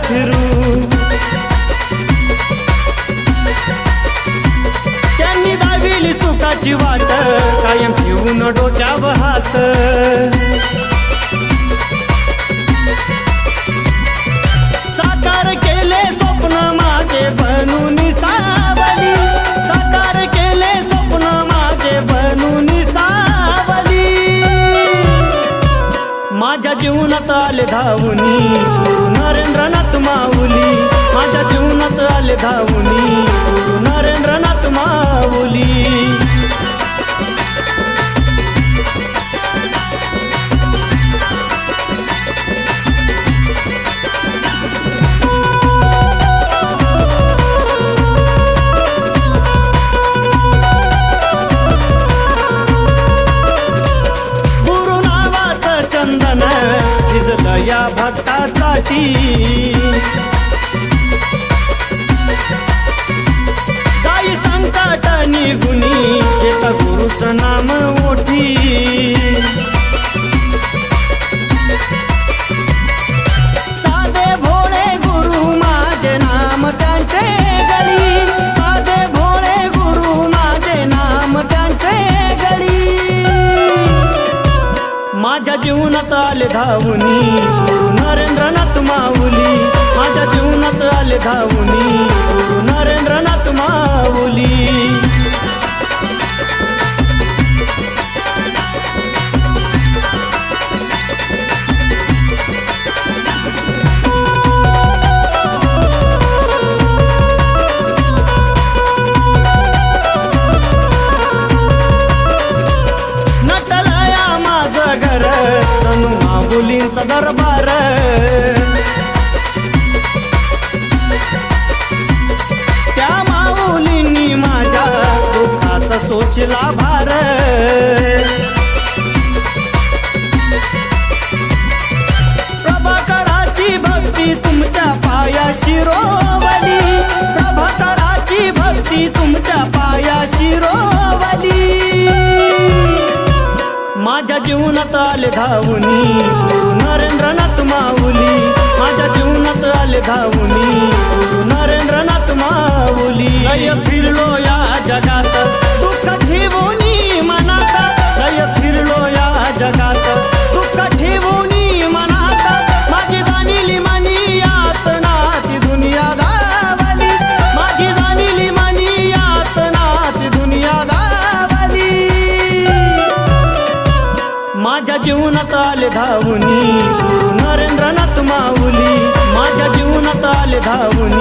फिरू. त्यांनी दाविली सुखाची वाट कायम ठेवून डोक्यावर हात. साकार केले स्वप्न माझे बनून सावली. साकार केले स्वप्न माझे बनून सावली. माझ्या जीवनात आले धावुनी गुरु नरेंद्रनाथ माऊली. माझ्या जीवनात आले धावुनी गुरु नरेंद्रनाथ माऊली. गुरु नावाचं चंदन झिजलं या भक्तासाठी. काही संकट निघुनी येतं गुरुचं नाम ओठी. साधे भोळे गुरु माझे नाम त्यांचे गळी. साधे भोळे गुरु माझे नाम त्यांचे गळी. माझ्या जीवनात आले धावुनी गुरु नरेंद्रनाथ माऊली. माझ्या जीवनात आले धावुनी गुरु नरेंद्रनाथ माऊली. नटलया माझं घर जणू माऊलींचा दरबार. त्या माऊलींनी माझ्या दुःखाचा सोशला भार. प्रभाकराची भक्ती तुमच्या पायाशी रोवली. प्रभाकराची भक्ती तुमच्या पायाशी रोवली. माझ्या जीवनात आले धावुनी गुरु नरेंद्रनाथ माऊली. माझ्या जीवनात आले धावुनी गुरु नरेंद्रनाथ माऊली. लय फिरलो या जगात दुःख ठेवूनी मनात. लय फिरलो या जगात दुःख ठेवूनी मनात. माझी जाणिली मनी यातना ती दुनिया धावली. माझी जाणिली मनी यातना ती दुनिया धावली. माझ्या जीवनात आले धावुनी गुरु नरेंद्रनाथ माऊली. माझ्या जीवनात आले धावुनी